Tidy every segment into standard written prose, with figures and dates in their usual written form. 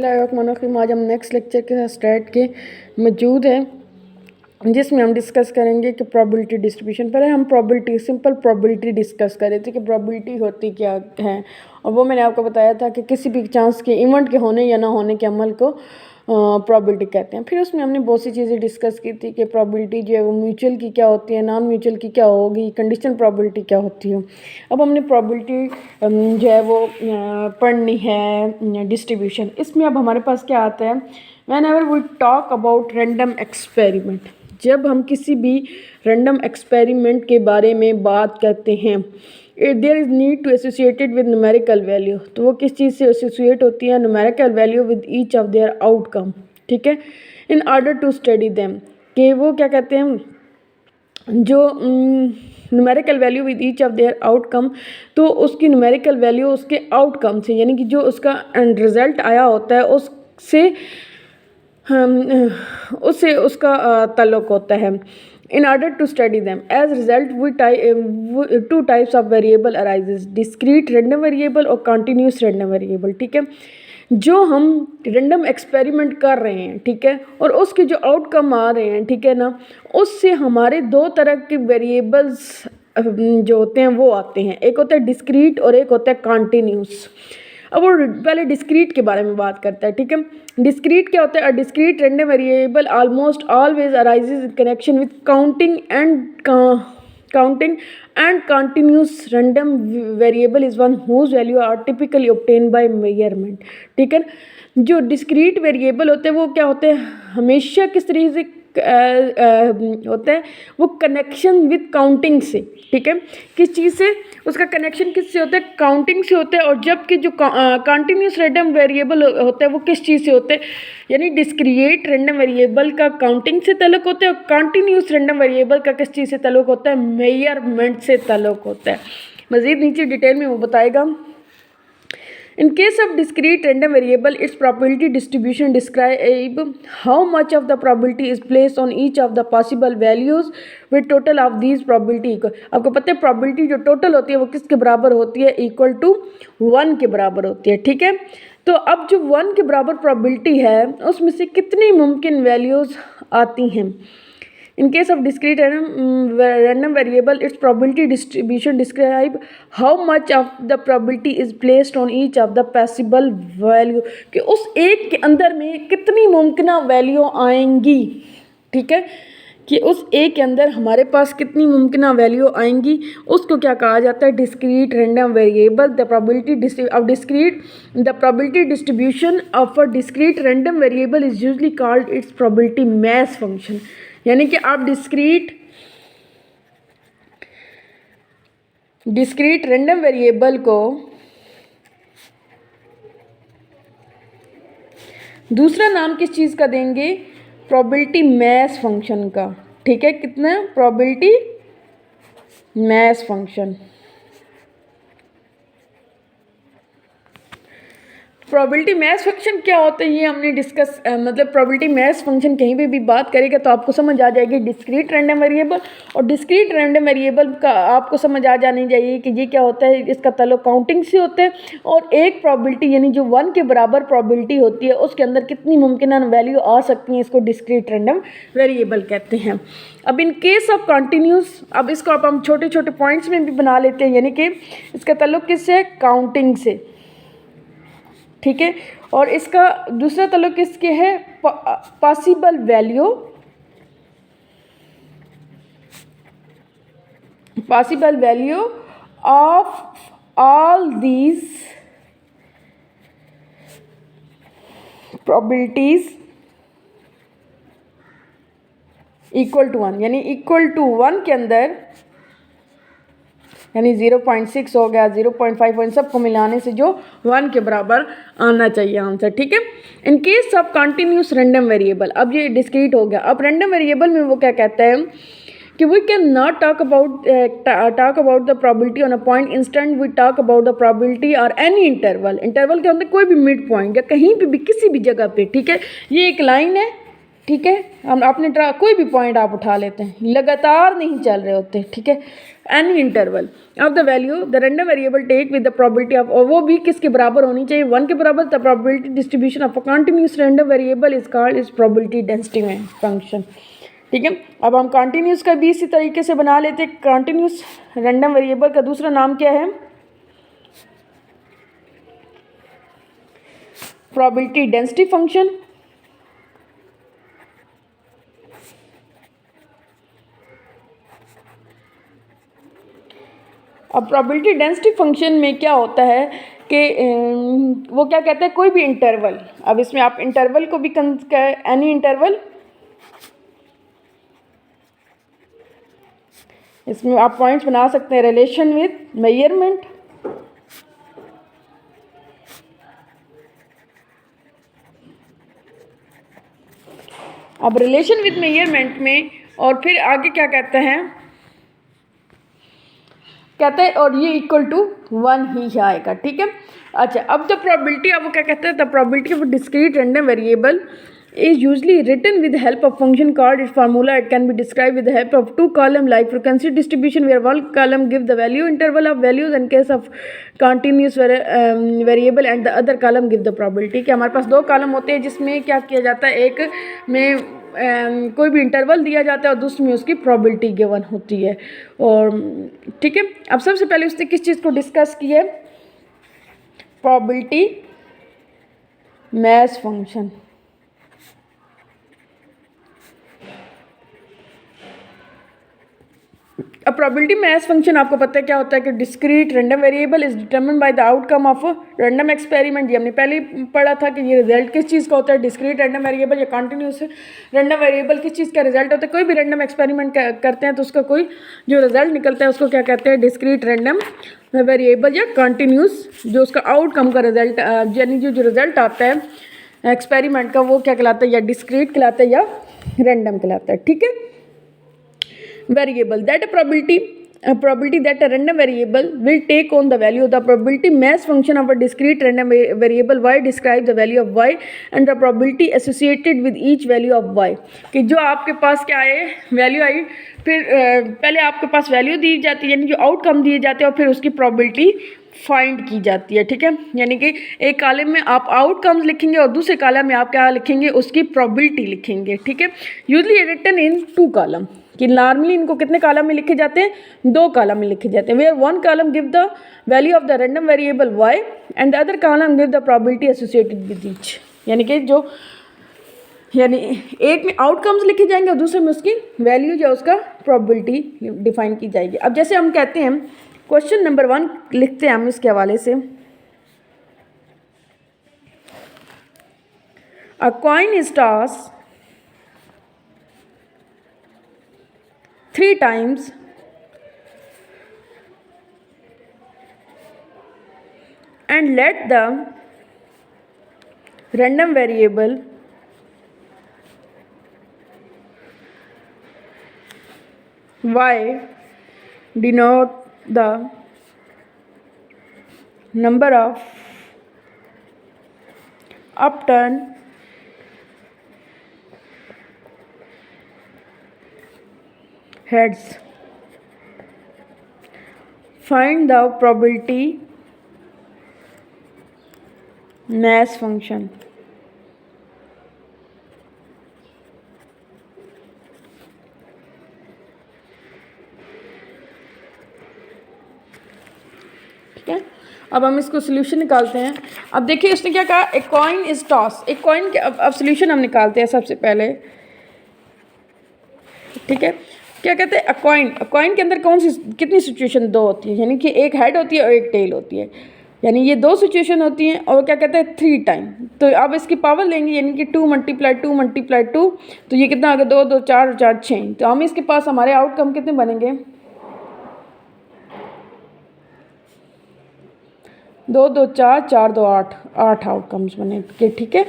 बिस्मिल्लाहिर्रहमानिर्रहीम। आज हम नेक्स्ट लेक्चर के साथ स्टार्ट के मौजूद हैं जिसमें हम डिस्कस करेंगे कि प्रोबेबिलिटी डिस्ट्रीब्यूशन। पहले हम प्रोबेबिलिटी सिंपल प्रोबेबिलिटी डिस्कस कर रहे थे कि प्रोबेबिलिटी होती क्या है, और वो मैंने आपको बताया था कि किसी भी चांस के इवेंट के होने या ना होने के अमल को प्रोबेबिलिटी कहते हैं। फिर उसमें हमने बहुत सी चीज़ें डिस्कस की थी कि प्रोबेबिलिटी जो है वो म्यूचुअल की क्या होती है, नॉन म्यूचुअल की क्या होगी, कंडीशनल प्रोबेबिलिटी क्या होती है। अब हमने प्रोबेबिलिटी जो है वो पढ़नी है डिस्ट्रीब्यूशन। इसमें अब हमारे पास क्या आता है, whenever we talk about random experiment, जब हम किसी भी रैंडम एक्सपेरिमेंट के बारे में बात करते हैं, there is need to associated with numerical value, तो वो किस चीज़ से एसोसिएट होती है, numerical value with each of their outcome, ठीक है, in order to study them, कि वो क्या कहते हैं, जो numerical value with each of their outcome, तो उसकी न्यूमेरिकल वैल्यू उसके आउटकम से, यानी कि जो उसका रिजल्ट आया होता है उससे उसका ताल्लुक़ होता है। In order to study them, as result, two types of variable arises: discrete random variable और continuous random variable। ठीक है, जो हम रैंडम एक्सपेरिमेंट कर रहे हैं, ठीक है, और उसके जो आउटकम आ रहे हैं, ठीक है ना, उससे हमारे दो तरह के वेरिएबल्स जो होते हैं वो आते हैं। एक होता है डिस्क्रीट और एक होता है कॉन्टीन्यूस। अब वो पहले डिस्क्रीट के बारे में बात करता है, ठीक है। डिस्क्रीट क्या होता है? A discrete random variable almost always arises in connection with counting and continuous random variable is one whose value are typically obtain by measurement. ठीक है, जो डिस्क्रीट वेरिएबल होते हैं वो क्या होते हैं, हमेशा किस तरीके से होता है, वो कनेक्शन विद काउंटिंग से। ठीक है, किस चीज़ से उसका कनेक्शन किससे होता है, काउंटिंग से होता है। और जबकि जो कंटिन्यूस रैंडम वेरिएबल होता है वो किस चीज़ से होते हैं, यानी डिस्क्रिएट रैंडम वेरिएबल का काउंटिंग से ताल्लुक़ होता है, और कंटिन्यूस रैंडम वेरिएबल का किस चीज़ से ताल्लुक़ होता है, मेजरमेंट से ताल्लुक़ होता है। मज़ीद नीचे डिटेल में वो बताएगा। In case of discrete random variable, its probability distribution describe how much of the probability is placed on each of the possible values with total of these probability equal। आपको पता है probability जो total होती है वो किसके बराबर होती है, equal to 1 के बराबर होती है। ठीक है, तो अब जो 1 के बराबर probability है उसमें से कितनी मुमकिन values आती हैं। In case of discrete random variable, its probability distribution describe how much of the probability is placed on each of the possible value, कि उस एक के अंदर में कितनी मुमकिन वैल्यू आएंगी। ठीक है, कि उस एक के अंदर हमारे पास कितनी मुमकिन वैल्यू आएंगी, उसको क्या कहा जाता है, discrete random variable. The probability distribution of a discrete random variable is usually called its probability mass function। यानी कि आप डिस्क्रीट रैंडम वेरिएबल को दूसरा नाम किस चीज़ का देंगे, प्रोबेबिलिटी मैस फंक्शन का। ठीक है, कितना, probability mass function. Probability mass function क्या होता है ये हमने डिस्कस, मतलब प्रोबेबिलिटी मैस फंक्शन कहीं पे भी बात करेगा तो आपको समझ आ जाएगी डिस्क्रीट रैंडम वेरिएबल। और डिस्क्रीट रैंडम वेरिएबल का आपको समझ आ जानी चाहिए कि ये क्या होता है, इसका ताल्लुक काउंटिंग से होता है। और एक प्रोबेबिलिटी यानी जो 1 के बराबर प्रोबेबिलिटी होती है उसके अंदर कितनी मुमकिन वैल्यू आ सकती हैं, इसको डिस्क्रीट रैंडम वेरिएबल कहते हैं। अब इन केस ऑफ कंटिन्यूस, अब इसको अब हम छोटे छोटे पॉइंट्स में भी बना लेते हैं, यानी कि इसका ताल्लुक किससे, काउंटिंग से। ठीक है, और इसका दूसरा ताल्लुक किसके है, possible value of all these probabilities equal to 1, यानी इक्वल टू 1 के अंदर, यानी 0.6 हो गया, 0.5 पॉइंट सबको मिलाने से जो 1 के बराबर आना चाहिए आंसर। ठीक है, in case of continuous random variable, अब ये डिस्क्रीट हो गया। अब रैंडम वेरिएबल में वो क्या कहता है कि we can not talk about the probability on a point instant, we talk about the probability और एनी इंटरवल के अंदर कोई भी मिड पॉइंट या कहीं पे भी किसी भी जगह पे। ठीक है, ये एक लाइन है, ठीक है। हम आपने कोई भी पॉइंट आप उठा लेते हैं, लगातार नहीं चल रहे होते, ठीक है। Any interval of the value the random variable take with the probability of, और वो भी किसके बराबर होनी चाहिए, 1 के बराबर। The probability distribution of a continuous random variable is called is probability density में फंक्शन, ठीक है। अब हम कंटिन्यूस का भी इसी तरीके से बना लेते हैं। कंटिन्यूस रैंडम वेरिएबल का दूसरा नाम क्या है, प्रोबेबिलिटी डेंसिटी फंक्शन। अब प्रोबेबिलिटी डेंसिटी फंक्शन में क्या होता है कि वो क्या कहते हैं, कोई भी इंटरवल, अब इसमें आप इंटरवल को भी एनी इंटरवल, इसमें आप पॉइंट्स बना सकते हैं रिलेशन विद मेजरमेंट। अब रिलेशन विद मेजरमेंट में और फिर आगे क्या कहते हैं, कहते हैं और ये इक्वल टू 1 ही आएगा, ठीक है। अच्छा, अब द प्रोबेबिलिटी, अब वो क्या कहते हैं, the probability of discrete random variable is usually written with the help of function called its formula. It can be described with the help of two column like frequency distribution, where one column give the value interval of values in case of continuous variable and the other column give the probability। कि हमारे पास दो column होते हैं जिसमें क्या किया जाता है, एक में कोई भी इंटरवल दिया जाता है और दूसरे में उसकी प्रोबेबिलिटी गिवन होती है। और ठीक है, अब सबसे पहले उसने किस चीज़ को डिस्कस की है, प्रोबेबिलिटी मैश फंक्शन। अब प्रोबेबिलिटी मैश फंक्शन आपको पता है क्या होता है कि discrete random variable is determined by the outcome of random experiment. ये हमने पहले ही पढ़ा था कि ये रिजल्ट किस चीज़ का होता है, डिस्क्रीट रैंडम वेरिएबल या कंटिन्यूस रैंडम वेरिएबल किस चीज़ का रिजल्ट होता है। कोई भी रैंडम एक्सपेरिमेंट करते हैं तो उसका कोई जो रिजल्ट निकलता है उसको क्या कहते हैं, डिस्क्रीट रैंडम वेरिएबल या कंटिन्यूस। जो उसका आउटकम का रिजल्ट यानी जो रिजल्ट आता है एक्सपेरिमेंट का वो क्या कहलाता है, या डिस्क्रीट कहलाता है या रैंडम कहलाता है, ठीक है। Variable that a probability that a random variable will take on the value of the probability mass function of a discrete random variable y describes the value of y and the probability associated with each value of y। कि जो आपके पास क्या है, value आई, फिर पहले आपके पास value दी जाती है यानी जो आउटकम दिए जाते हैं और फिर उसकी प्रोबेबिलिटी फाइंड की जाती है, ठीक है। यानी कि एक कॉलम में आप आउटकम्स लिखेंगे और दूसरे कॉलम में आप क्या लिखेंगे, उसकी प्रोबेबिलिटी लिखेंगे, ठीक है। यूजली रिटन इन 2 कॉलम, कि नॉर्मली इनको कितने कॉलम में लिखे जाते हैं, 2 कॉलम में लिखे जाते हैं। Where one column give the value of the random variable y and the other column give the probability associated with each. यानी कि जो यानी एक में आउटकम्स लिखे जाएंगे और दूसरे में उसकी वैल्यू या उसका प्रोबेबिलिटी डिफाइन की जाएगी। अब जैसे हम कहते हैं क्वेश्चन नंबर 1 लिखते हैं हम इसके हवाले से, अ coin is toss 3 times and let the random variable y denote the number of upturned heads। Find the probability mass function। ठीक है, अब हम इसको सोल्यूशन निकालते हैं। अब देखिए उसने क्या कहा, ए कॉइन इज टॉस, एक कॉइन के अब सोल्यूशन हम निकालते हैं सबसे पहले, ठीक है। क्या कहते हैं, कॉइन के अंदर कौन सी कितनी सिचुएशन 2 होती है, यानी कि एक हेड होती है और एक टेल होती है, यानी ये 2 सिचुएशन होती हैं। और क्या कहते हैं 3 टाइम, तो अब इसकी पावर लेंगे यानी कि 2 × 2 तो ये कितना आ गया, 2 2 4 4 6। तो हम इसके पास हमारे आउटकम कितने बनेंगे, 2 2 4 4 2 8 आउटकम्स बनेंगे, ठीक है।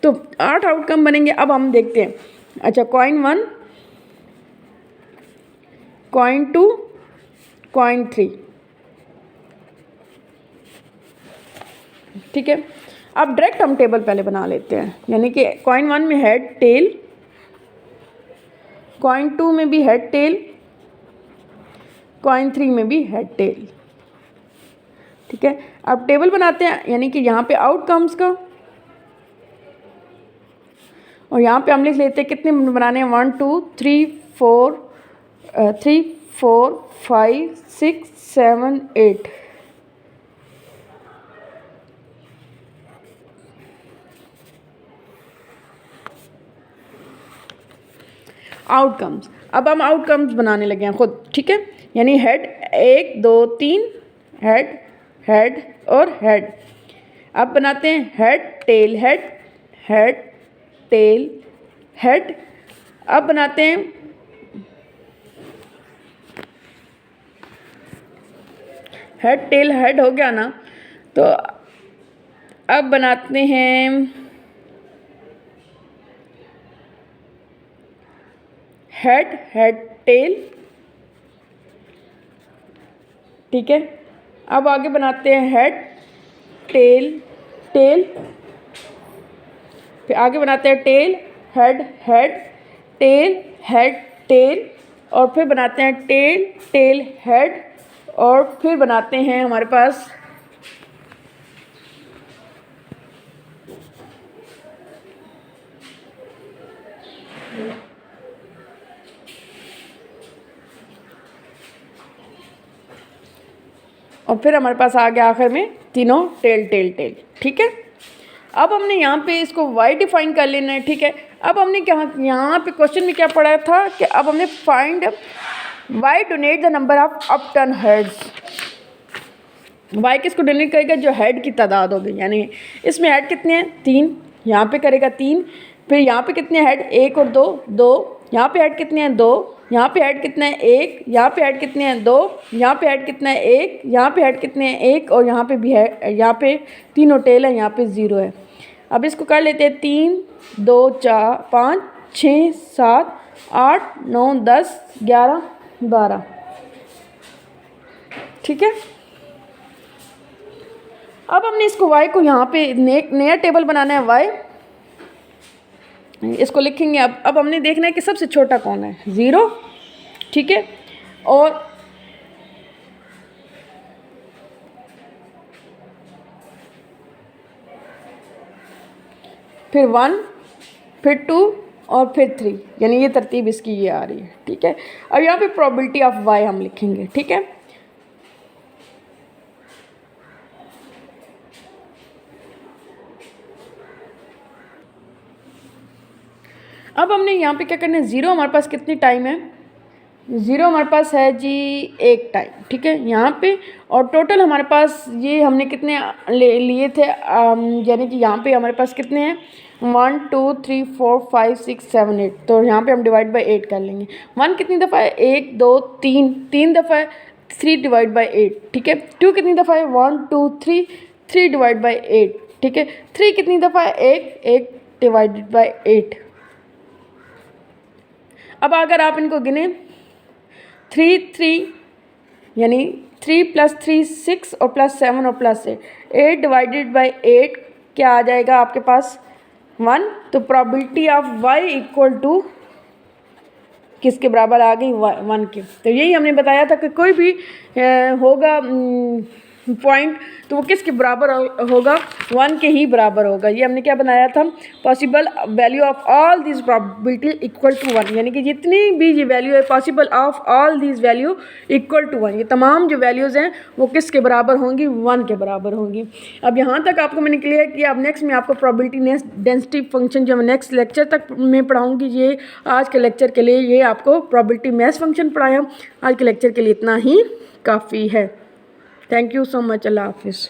तो 8 आउटकम बनेंगे। अब हम देखते हैं, अच्छा कॉइन 1, कॉइन 2, कॉइन 3, ठीक है। अब डायरेक्ट हम टेबल पहले बना लेते हैं, यानी कि कॉइन 1 में हेड टेल कॉइन 2 में भी हेड टेल, कॉइन 3 में भी हेड टेल। ठीक है, अब टेबल बनाते हैं, यानी कि यहाँ पे आउटकम्स का, और यहाँ पे हम लिख लेते हैं कितने बनाने हैं, 1 2 3 4 5 6 7 8। आउटकम्स, अब हम आउटकम्स बनाने लगे हैं खुद। ठीक है, यानी हेड 1 2 3, हेड हेड और हेड। अब बनाते हैं head tail head, head tail head. अब बनाते हैं हेड टेल हेड, हो गया ना। तो अब बनाते हैं हेड हेड टेल। ठीक है, अब आगे बनाते हैं हेड टेल टेल, फिर आगे बनाते हैं tail head head tail head tail, और फिर बनाते हैं टेल टेल हेड, और फिर बनाते हैं हमारे पास और फिर हमारे पास आ गया आखिर में तीनों टेल टेल टेल। ठीक है, अब हमने यहाँ पे इसको y डिफाइन कर लेना है। ठीक है, अब हमने क्या यहाँ पे क्वेश्चन में क्या पढ़ा था कि अब हमने find y donate the number of upturn heads. y किसको डोनेट करेगा, जो हेड की तादाद होगी, यानी इसमें हेड कितने हैं 3, यहाँ पे करेगा 3, फिर यहाँ पे कितने हेड 1 और 2 2, यहाँ पे हेड कितने हैं 2, यहाँ पे हेड कितने हैं 1, यहाँ पे हेड कितने हैं 2, यहाँ पे हेड कितने हैं 1, यहाँ पे हेड कितने हैं 1, और यहाँ पे भी है, यहाँ पे तीनों टेल है, यहाँ पे 0 है। अब इसको कर लेते हैं 3 2 4 5 6 7 8 9 10 11 12। ठीक है, अब हमने इसको y को यहाँ पे नया टेबल बनाना है y, इसको लिखेंगे। अब हमने देखना है कि सबसे छोटा कौन है, 0। ठीक है, और फिर 1, फिर 2 और फिर 3, यानी ये तरतीब इसकी ये आ रही है। ठीक है, अब यहाँ पे प्रोबेबिलिटी ऑफ y हम लिखेंगे। ठीक है, अब हमने यहाँ पे क्या करना है, 0 हमारे पास कितनी टाइम है, 0 हमारे पास है जी 1 टाइम। ठीक है, यहाँ पे, और टोटल हमारे पास ये हमने कितने लिए थे, यानी कि यहाँ पे हमारे पास कितने हैं 1 2 3 4 5 6 7 8, तो यहाँ पे हम डिवाइड बाई 8 कर लेंगे। 1 कितनी दफ़ा है, 1 2 3 दफ़ा है, 3 डिवाइड बाई 8। ठीक है, 2 कितनी दफ़ा है, 1 2 3 डिवाइड बाई 8। ठीक है, 3 कितनी दफ़ा है, 1 डिवाइडेड बाई 8। अब अगर आप इनको गिने 3 यानी 3 + 3 6 और +7 और +8 डिवाइडेड बाई 8 क्या आ जाएगा आपके पास 1। तो probability of y equal to किसके बराबर आ गई, 1 के। तो यही हमने बताया था कि कोई भी होगा पॉइंट तो वो किसके बराबर होगा, 1 के ही बराबर होगा। ये हमने क्या बनाया था, possible value of all this probability equal to 1, यानी कि जितनी भी ये वैल्यू है possible of all this value equal to 1, ये तमाम जो वैल्यूज़ हैं वो किसके बराबर होंगी, 1 के बराबर होंगी। अब यहाँ तक आपको मैंने क्लियर किया। अब नेक्स्ट में आपको प्रोबेबिलिटी डेंसिटी फंक्शन जो मैं नेक्स्ट लेक्चर तक मैं पढ़ाऊँगी, ये आज के लेक्चर के लिए ये आपको प्रोबेबिलिटी मैथ्स फंक्शन पढ़ाया। आज के लेक्चर के लिए इतना ही काफ़ी है। Thank you so much. अल्लाह हाफिज़।